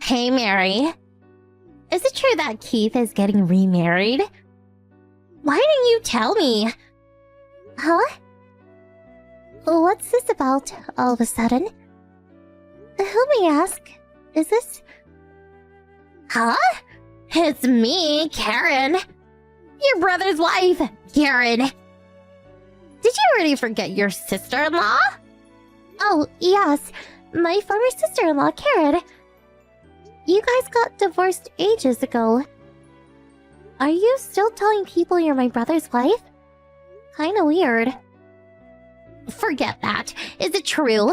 Hey, Mary. Is it true that Keith is getting remarried? Why didn't you tell me? Huh? What's this about, all of a sudden? Who may ask? Is this... Huh? It's me, Karen. Your brother's wife, Karen. Did you already forget your sister-in-law? Oh, yes. My former sister-in-law, Karen. You guys got divorced ages ago. Are you still telling people you're my brother's wife? Kinda weird. Forget that. Is it true?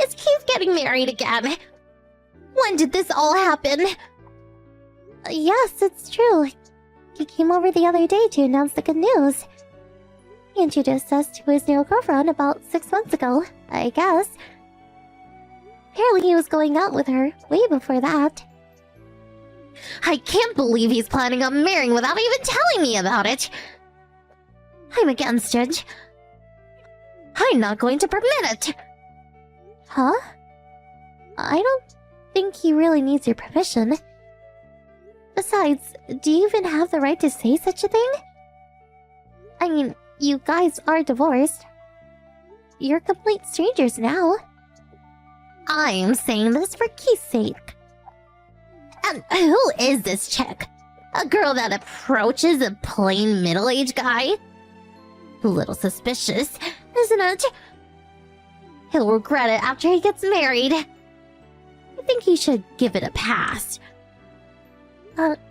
Is Keith getting married again? When did this all happen? Yes, it's true. He came over the other day to announce the good news. He introduced us to his new girlfriend about 6 months ago, I guess. Apparently he was going out with her way before that. I can't believe he's planning on marrying without even telling me about it. I'm against it. I'm not going to permit it. Huh? I don't think he really needs your permission. Besides, do you even have the right to say such a thing? I mean, you guys are divorced. You're complete strangers now. I'm saying this for Keith's sake. And who is this chick? A girl that approaches a plain middle-aged guy? A little suspicious, isn't it? He'll regret it after he gets married. I think he should give it a pass.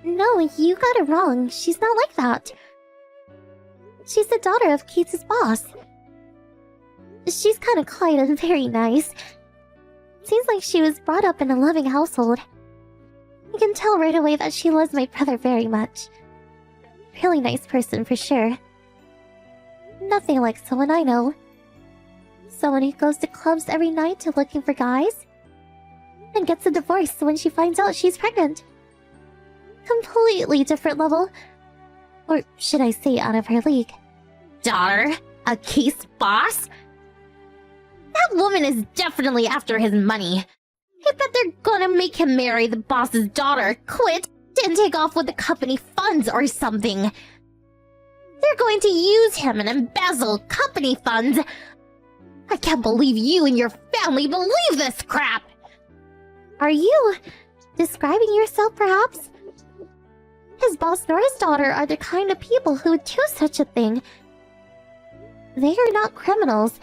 No, you got it wrong. She's not like that. She's the daughter of Keith's boss. She's kind of quiet and very nice. Seems like she was brought up in a loving household. I can tell right away that she loves my brother very much. Really nice person for sure. Nothing like someone I know. Someone who goes to clubs every night looking for guys and gets a divorce when she finds out she's pregnant. Completely different level. Or should I say out of her league. Daughter? A Keith's boss? That woman is definitely after his money. I bet they're gonna make him marry the boss's daughter, quit, and take off with the company funds or something. They're going to use him and embezzle company funds. I can't believe you and your family believe this crap. Are you describing yourself, perhaps? His boss nor his daughter are the kind of people who would do such a thing. They are not criminals.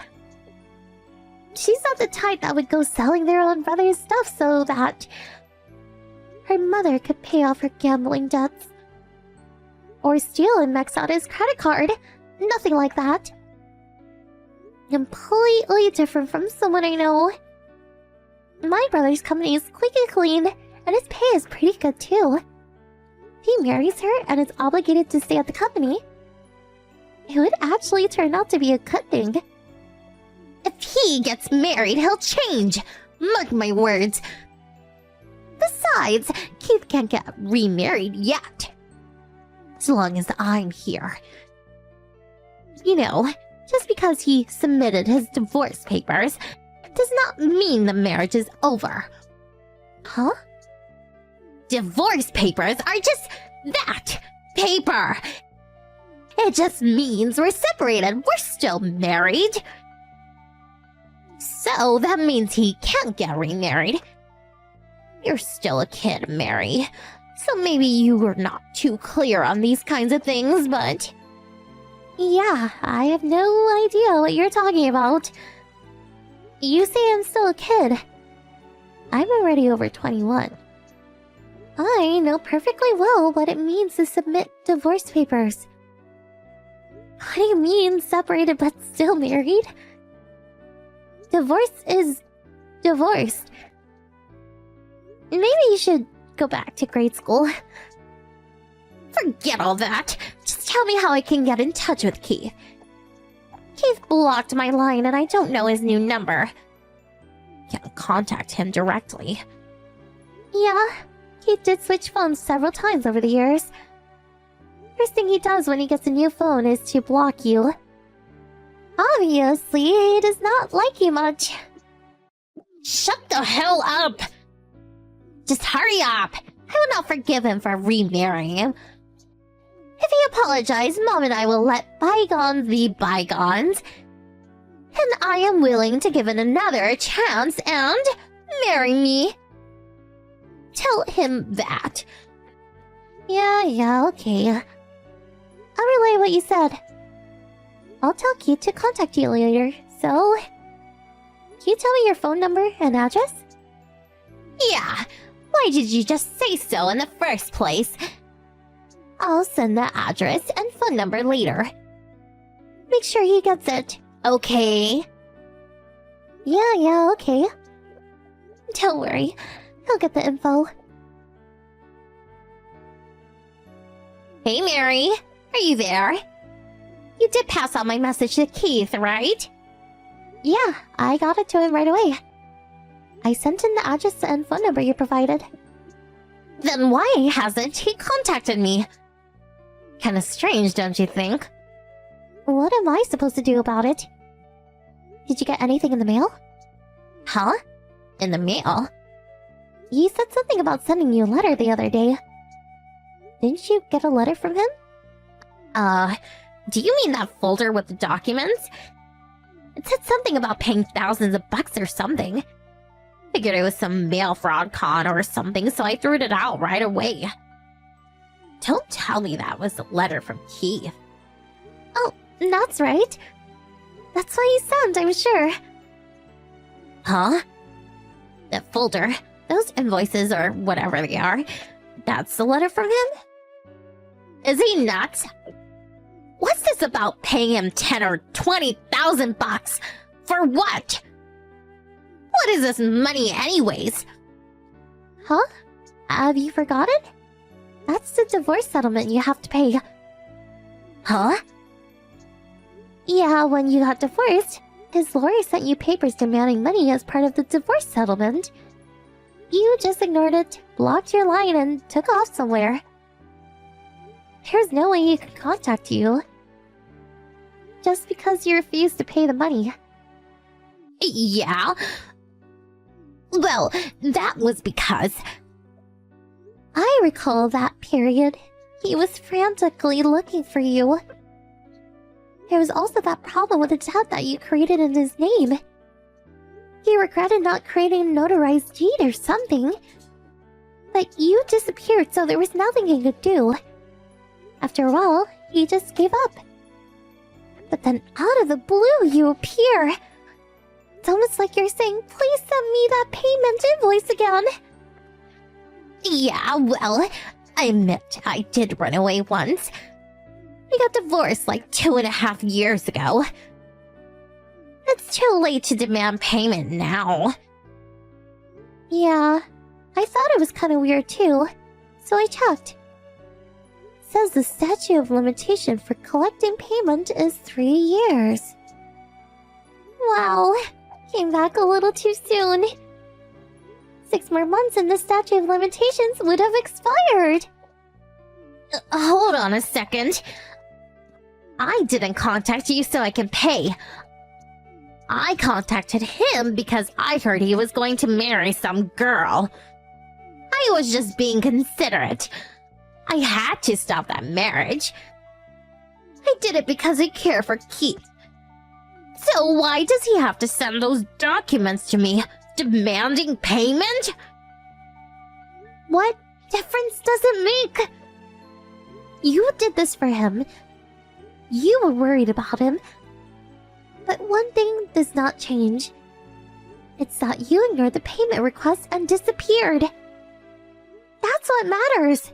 She's not the type that would go selling their own brother's stuff so that her mother could pay off her gambling debts. Or steal and max out his credit card. Nothing like that. Completely different from someone I know. My brother's company is quick and clean, and his pay is pretty good too. He marries her and is obligated to stay at the company. It would actually turn out to be a good thing. If he gets married, he'll change. Mark my words. Besides, Keith can't get remarried yet. As long as I'm here. You know, just because he submitted his divorce papers does not mean the marriage is over. Huh? Divorce papers are just that. Paper. It just means we're separated. We're still married. So that means he can't get remarried. You're still a kid, Mary. So maybe you were not too clear on these kinds of things, but... Yeah, I have no idea what you're talking about. You say I'm still a kid. I'm already over 21. I know perfectly well what it means to submit divorce papers. What do you mean, separated but still married? Divorce is divorced. Maybe you should go back to grade school. Forget all that. Just tell me how I can get in touch with Keith. Keith blocked my line and I don't know his new number. Can't contact him directly. Yeah, Keith did switch phones several times over the years. First thing he does when he gets a new phone is to block you. Obviously, he does not like you much. Shut the hell up! Just hurry up! I will not forgive him for remarrying him. If he apologizes, Mom and I will let bygones be bygones. And I am willing to give it another chance and marry me. Tell him that. Yeah, okay. I'll relay what you said. I'll tell Keith to contact you later, so... Can you tell me your phone number and address? Yeah, why did you just say so in the first place? I'll send the address and phone number later. Make sure he gets it, okay? Yeah, okay. Don't worry, he'll get the info. Hey, Mary, are you there? You did pass on my message to Keith, right? Yeah, I got it to him right away. I sent in the address and phone number you provided. Then why hasn't he contacted me? Kinda strange, don't you think? What am I supposed to do about it? Did you get anything in the mail? Huh? In the mail? You said something about sending you a letter the other day. Didn't you get a letter from him? Do you mean that folder with the documents? It said something about paying thousands of bucks or something. Figured it was some mail fraud con or something, so I threw it out right away. Don't tell me that was a letter from Keith. Oh, that's right. That's what he sent, I'm sure. Huh? That folder, those invoices or whatever they are, that's the letter from him? Is he nuts? What's this about paying him 10 or 20,000 bucks? For what? What is this money anyways? Huh? Have you forgotten? That's the divorce settlement you have to pay. Huh? Yeah, when you got divorced, his lawyer sent you papers demanding money as part of the divorce settlement. You just ignored it, blocked your line, and took off somewhere. There's no way he could contact you. Just because you refused to pay the money. Yeah? Well, that was because... I recall that period. He was frantically looking for you. There was also that problem with the debt that you created in his name. He regretted not creating a notarized deed or something. But you disappeared, so there was nothing he could do. After a while, he just gave up. But then out of the blue, you appear. It's almost like you're saying, please send me that payment invoice again. Yeah, well, I admit I did run away once. We got divorced like 2.5 years ago. It's too late to demand payment now. Yeah, I thought it was kind of weird too, so I checked. It says the statute of limitation for collecting payment is 3 years. Wow, came back a little too soon. 6 more months and the statute of limitations would have expired. Hold on a second. I didn't contact you so I can pay. I contacted him because I heard he was going to marry some girl. I was just being considerate. I had to stop that marriage. I did it because I care for Keith. So why does he have to send those documents to me, demanding payment? What difference does it make? You did this for him. You were worried about him. But one thing does not change. It's that you ignored the payment request and disappeared. That's what matters.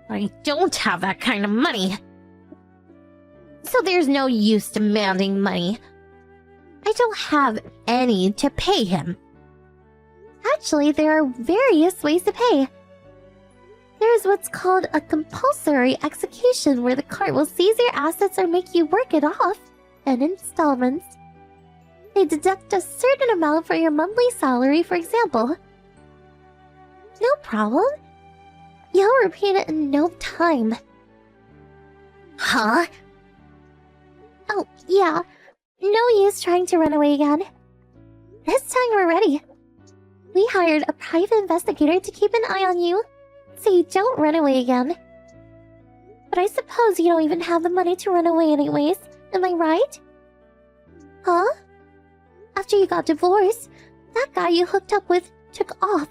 I don't have that kind of money. So there's no use demanding money. I don't have any to pay him. Actually, there are various ways to pay. There's what's called a compulsory execution, where the court will seize your assets or make you work it off in installments. They deduct a certain amount for your monthly salary, for example. No problem. You'll repeat it in no time. Huh? Oh, yeah. No use trying to run away again. This time we're ready. We hired a private investigator to keep an eye on you, so you don't run away again. But I suppose you don't even have the money to run away anyways, am I right? Huh? After you got divorced, that guy you hooked up with took off.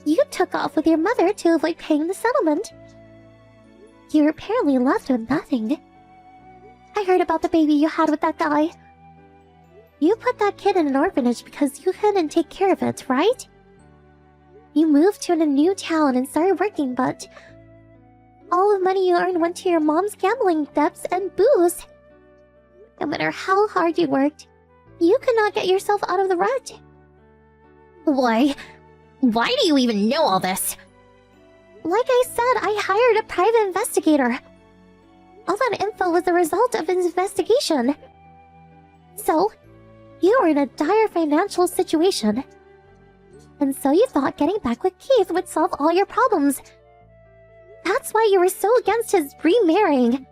You took off with your mother to avoid paying the settlement. You were apparently left with nothing. I heard about the baby you had with that guy. You put that kid in an orphanage because you couldn't take care of it, right? You moved to a new town and started working, but all the money you earned went to your mom's gambling debts and booze. No matter how hard you worked, you could not get yourself out of the rut. Why do you even know all this? Like I said, I hired a private investigator. All that info was the result of an investigation. So, you were in a dire financial situation. And so you thought getting back with Keith would solve all your problems. That's why you were so against his remarrying.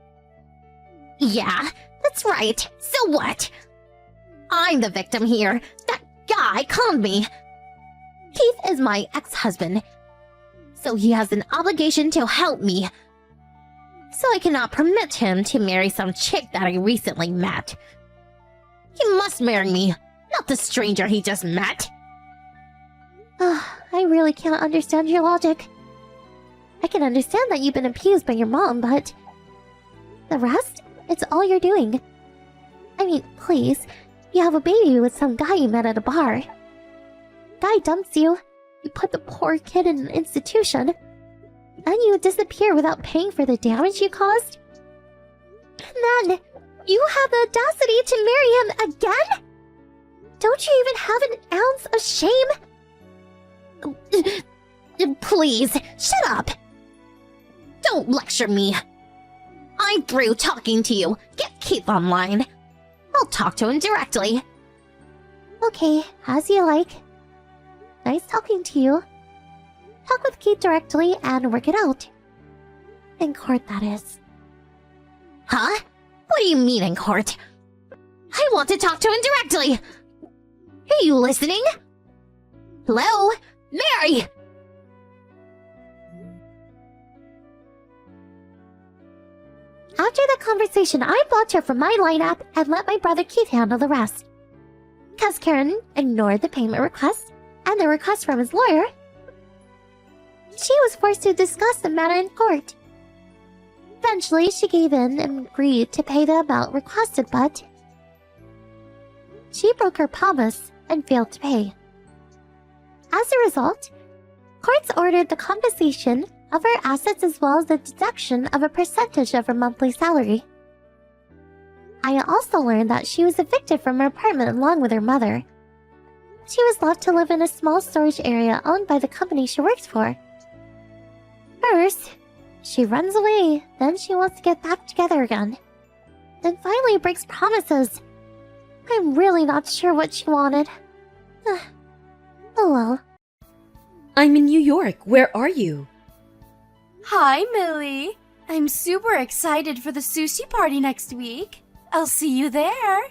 Yeah, that's right. So what? I'm the victim here. That guy conned me. Keith is my ex-husband, so he has an obligation to help me. So I cannot permit him to marry some chick that I recently met. He must marry me, not the stranger he just met. I really can't understand your logic. I can understand that you've been abused by your mom, but the rest, it's all you're doing. I mean, please, you have a baby with some guy you met at a bar. Guy dumps you, you put the poor kid in an institution, and you disappear without paying for the damage you caused? And then, you have the audacity to marry him again? Don't you even have an ounce of shame? Please, shut up! Don't lecture me. I'm through talking to you. Get Keith online. I'll talk to him directly. Okay, as you like. Nice talking to you. Talk with Keith directly and work it out. In court, that is. Huh? What do you mean in court? I want to talk to him directly! Are you listening? Hello? Mary! After the conversation, I blocked her from my lineup and let my brother Keith handle the rest. Because Karen ignored the payment request and the request from his lawyer, she was forced to discuss the matter in court. Eventually, she gave in and agreed to pay the amount requested, but she broke her promise and failed to pay. As a result, courts ordered the compensation of her assets as well as the deduction of a percentage of her monthly salary. I also learned that she was evicted from her apartment along with her mother. She was left to live in a small storage area owned by the company she works for. First, she runs away, then she wants to get back together again. Then finally breaks promises. I'm really not sure what she wanted. Oh well. I'm in New York. Where are you? Hi, Millie. I'm super excited for the sushi party next week. I'll see you there.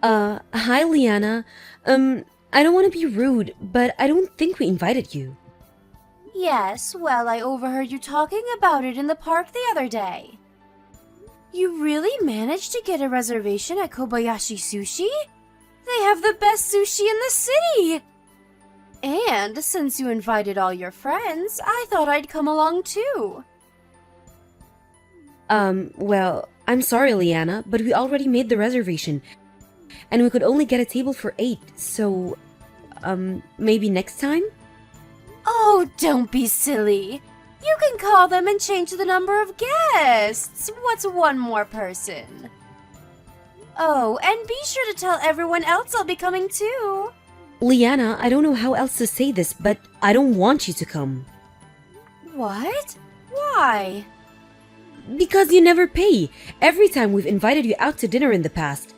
Hi, Liana. I don't want to be rude, but I don't think we invited you. Yes, well, I overheard you talking about it in the park the other day. You really managed to get a reservation at Kobayashi Sushi? They have the best sushi in the city! And since you invited all your friends, I thought I'd come along too. Well, I'm sorry, Liana, but we already made the reservation. And we could only get a table for 8, so, maybe next time? Oh, don't be silly. You can call them and change the number of guests. What's one more person? Oh, and be sure to tell everyone else I'll be coming too. Liana, I don't know how else to say this, but I don't want you to come. What? Why? Because you never pay. Every time we've invited you out to dinner in the past.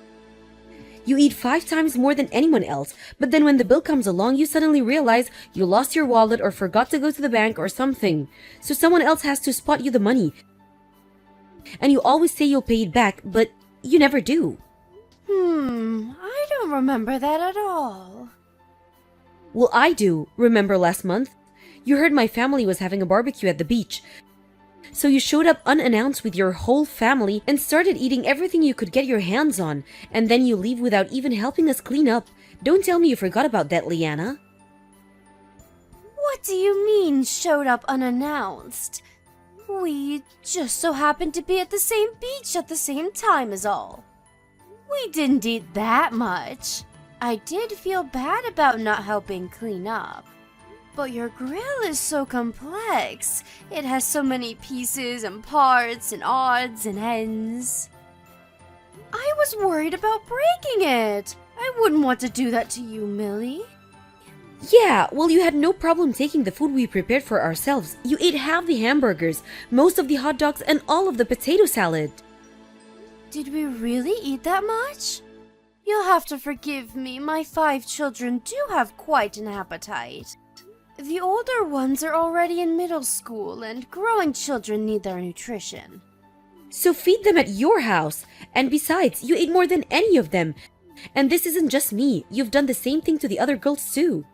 You eat 5 times more than anyone else, but then when the bill comes along, you suddenly realize you lost your wallet or forgot to go to the bank or something. So someone else has to spot you the money. And you always say you'll pay it back, but you never do. I don't remember that at all. Well, I do. Remember last month? You heard my family was having a barbecue at the beach. So you showed up unannounced with your whole family and started eating everything you could get your hands on, and then you leave without even helping us clean up. Don't tell me you forgot about that, Liana. What do you mean, showed up unannounced? We just so happened to be at the same beach at the same time is all. We didn't eat that much. I did feel bad about not helping clean up. But your grill is so complex. It has so many pieces and parts and odds and ends. I was worried about breaking it. I wouldn't want to do that to you, Millie. Yeah, well, you had no problem taking the food we prepared for ourselves. You ate half the hamburgers, most of the hot dogs, and all of the potato salad. Did we really eat that much? You'll have to forgive me. My 5 children do have quite an appetite. The older ones are already in middle school, and growing children need their nutrition. So feed them at your house. And besides, you ate more than any of them. And this isn't just me. You've done the same thing to the other girls too.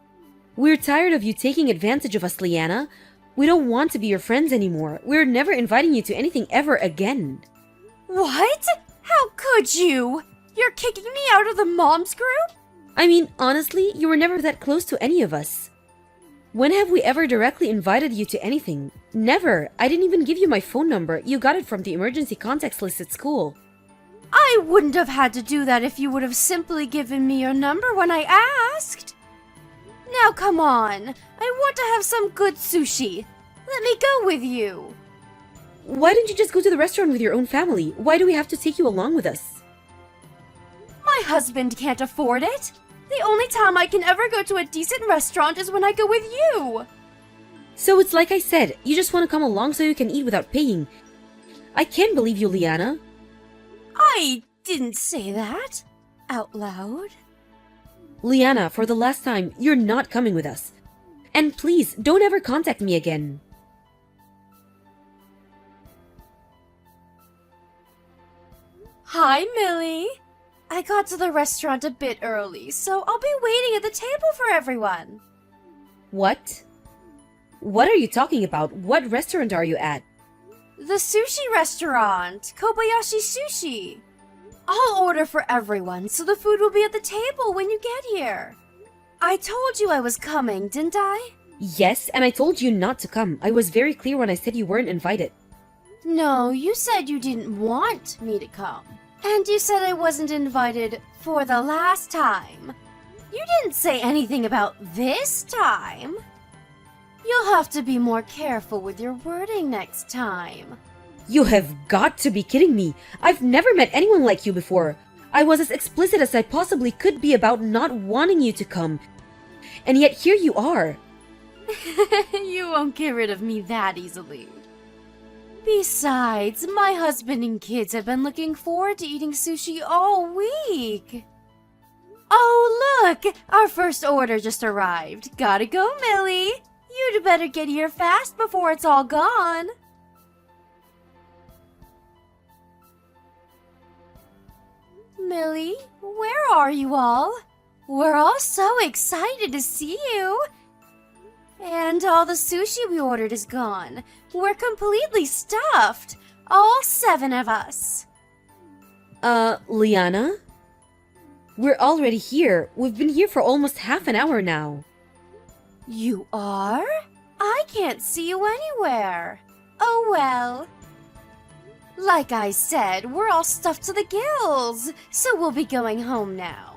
We're tired of you taking advantage of us, Liana. We don't want to be your friends anymore. We're never inviting you to anything ever again. What? How could you? You're kicking me out of the moms group? I mean, honestly, you were never that close to any of us. When have we ever directly invited you to anything? Never. I didn't even give you my phone number. You got it from the emergency contacts list at school. I wouldn't have had to do that if you would have simply given me your number when I asked. Now come on. I want to have some good sushi. Let me go with you. Why didn't you just go to the restaurant with your own family? Why do we have to take you along with us? My husband can't afford it. The only time I can ever go to a decent restaurant is when I go with you. So it's like I said, you just want to come along so you can eat without paying. I can't believe you, Liana. I didn't say that out loud. Liana, for the last time, you're not coming with us. And please, don't ever contact me again. Hi, Millie. I got to the restaurant a bit early, so I'll be waiting at the table for everyone. What? What are you talking about? What restaurant are you at? The sushi restaurant, Kobayashi Sushi. I'll order for everyone, so the food will be at the table when you get here. I told you I was coming, didn't I? Yes, and I told you not to come. I was very clear when I said you weren't invited. No, you said you didn't want me to come. And you said I wasn't invited for the last time. You didn't say anything about this time. You'll have to be more careful with your wording next time. You have got to be kidding me. I've never met anyone like you before. I was as explicit as I possibly could be about not wanting you to come. And yet here you are. You won't get rid of me that easily. Besides, my husband and kids have been looking forward to eating sushi all week. Oh, look! Our first order just arrived. Gotta go, Millie. You'd better get here fast before it's all gone. Millie, where are you all? We're all so excited to see you. And all the sushi we ordered is gone. We're completely stuffed. All 7 of us. Liana? We're already here. We've been here for almost half an hour now. You are? I can't see you anywhere. Oh well. Like I said, we're all stuffed to the gills, so we'll be going home now.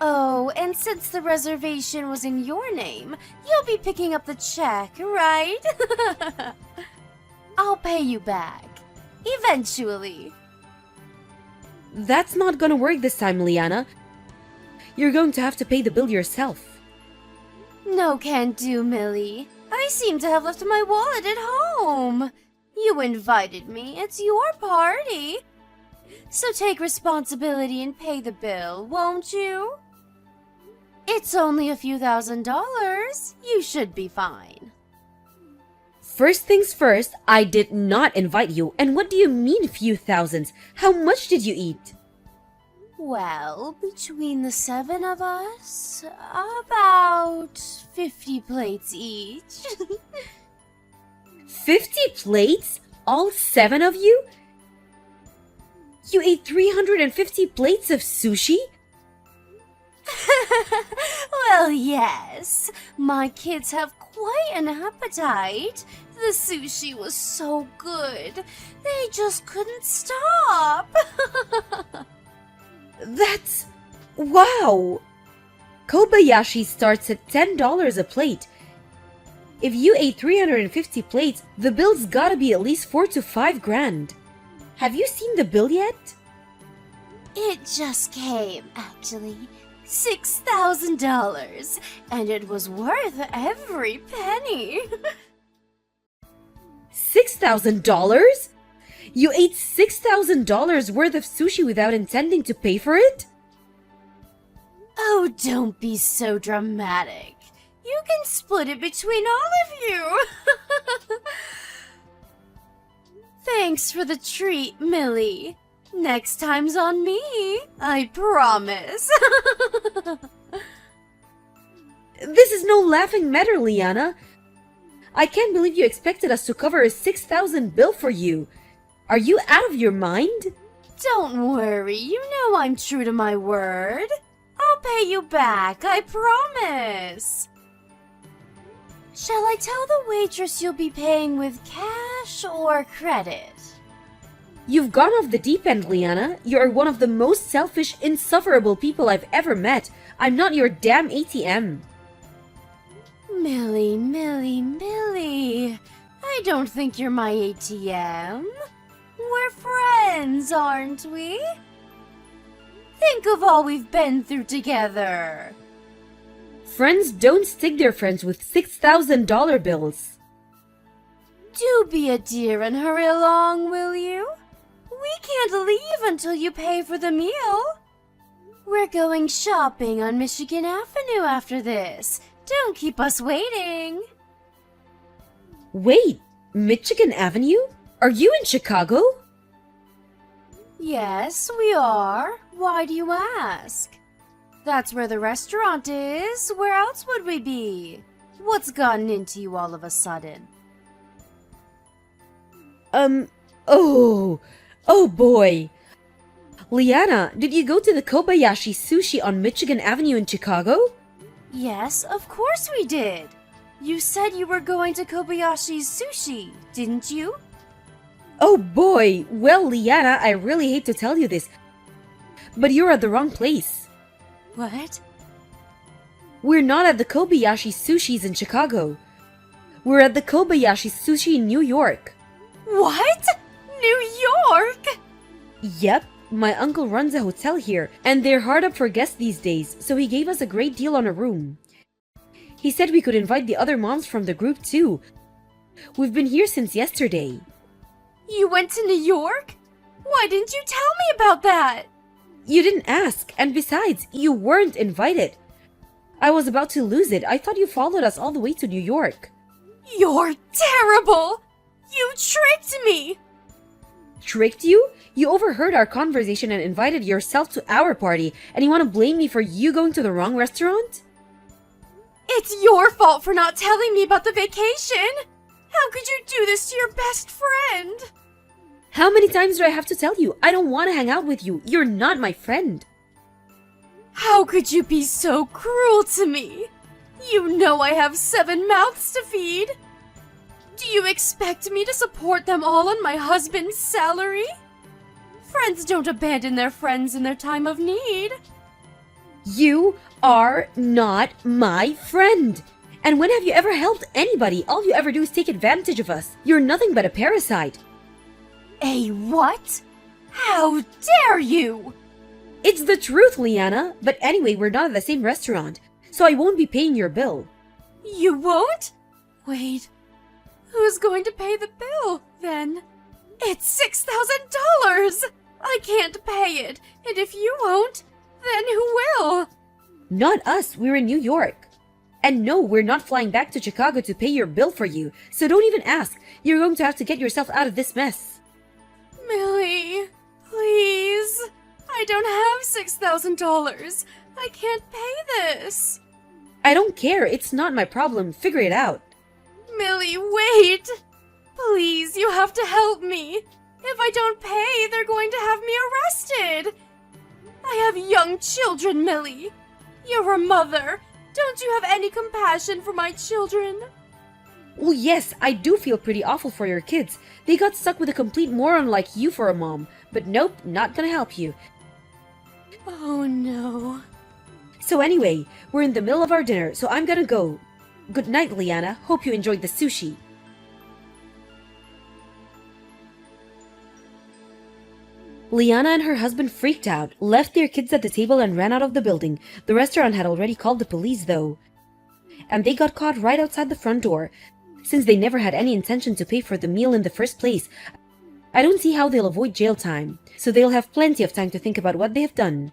Oh, and since the reservation was in your name, you'll be picking up the check, right? I'll pay you back. Eventually. That's not gonna work this time, Liana. You're going to have to pay the bill yourself. No can do, Millie. I seem to have left my wallet at home. You invited me. It's your party. So take responsibility and pay the bill, won't you? It's only a few $1,000s. You should be fine. First things first, I did not invite you. And what do you mean few thousands? How much did you eat? Well, between the 7 of us, about 50 plates each. 50 plates? All 7 of you? You ate 350 plates of sushi? Well, yes. My kids have quite an appetite. The sushi was so good. They just couldn't stop. That's... wow! Kobayashi starts at $10 a plate. If you ate 350 plates, the bill's gotta be at least 4 to 5 grand. Have you seen the bill yet? It just came, actually. $6,000. And it was worth every penny. $6,000? You ate $6,000 worth of sushi without intending to pay for it? Oh, don't be so dramatic. You can split it between all of you. Thanks for the treat, Millie. Next time's on me, I promise. This is no laughing matter, Liana. I can't believe you expected us to cover a $6,000 bill for you. Are you out of your mind? Don't worry, you know I'm true to my word. I'll pay you back, I promise. Shall I tell the waitress you'll be paying with cash or credit? You've gone off the deep end, Liana. You're one of the most selfish, insufferable people I've ever met. I'm not your damn ATM. Millie, Millie, Millie. I don't think you're my ATM. We're friends, aren't we? Think of all we've been through together. Friends don't stick their friends with $6,000 bills. Do be a dear and hurry along, will you? We can't leave until you pay for the meal. We're going shopping on Michigan Avenue after this. Don't keep us waiting. Wait, Michigan Avenue? Are you in Chicago? Yes, we are. Why do you ask? That's where the restaurant is. Where else would we be? What's gotten into you all of a sudden? Oh boy. Liana, did you go to the Kobayashi Sushi on Michigan Avenue in Chicago? Yes, of course we did. You said you were going to Kobayashi's Sushi, didn't you? Oh boy. Well, Liana, I really hate to tell you this, but you're at the wrong place. What? We're not at the Kobayashi Sushis in Chicago. We're at the Kobayashi Sushi in New York. What? New York? Yep, my uncle runs a hotel here, and they're hard up for guests these days, so he gave us a great deal on a room. He said we could invite the other moms from the group too. We've been here since yesterday. You went to New York? Why didn't you tell me about that? You didn't ask, and besides, you weren't invited. I was about to lose it. I thought you followed us all the way to New York. You're terrible! You tricked me! Tricked you? You overheard our conversation and invited yourself to our party, and you want to blame me for you going to the wrong restaurant? It's your fault for not telling me about the vacation! How could you do this to your best friend? How many times do I have to tell you? I don't want to hang out with you. You're not my friend. How could you be so cruel to me? You know I have 7 mouths to feed. Do you expect me to support them all on my husband's salary? Friends don't abandon their friends in their time of need. You are not my friend. And when have you ever helped anybody? All you ever do is take advantage of us. You're nothing but a parasite. A what? How dare you? It's the truth, Liana. But anyway, we're not at the same restaurant, so I won't be paying your bill. You won't? Wait, who's going to pay the bill, then? It's $6,000! I can't pay it, and if you won't, then who will? Not us, we're in New York. And no, we're not flying back to Chicago to pay your bill for you, so don't even ask. You're going to have to get yourself out of this mess. Millie, please. I don't have $6,000. I can't pay this. I don't care. It's not my problem. Figure it out. Millie, wait! Please, you have to help me. If I don't pay, they're going to have me arrested. I have young children, Millie. You're a mother. Don't you have any compassion for my children? Well, yes, I do feel pretty awful for your kids. They got stuck with a complete moron like you for a mom. But nope, not gonna help you. Oh no. So anyway, we're in the middle of our dinner, so I'm gonna go. Good night, Liana. Hope you enjoyed the sushi. Liana and her husband freaked out, left their kids at the table and ran out of the building. The restaurant had already called the police though. And they got caught right outside the front door. Since they never had any intention to pay for the meal in the first place, I don't see how they'll avoid jail time, so they'll have plenty of time to think about what they have done.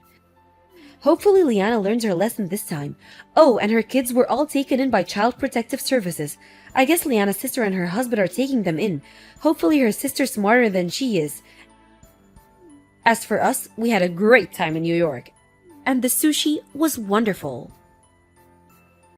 Hopefully Liana learns her lesson this time. Oh, and her kids were all taken in by Child Protective Services. I guess Liana's sister and her husband are taking them in. Hopefully her sister's smarter than she is. As for us, we had a great time in New York. And the sushi was wonderful.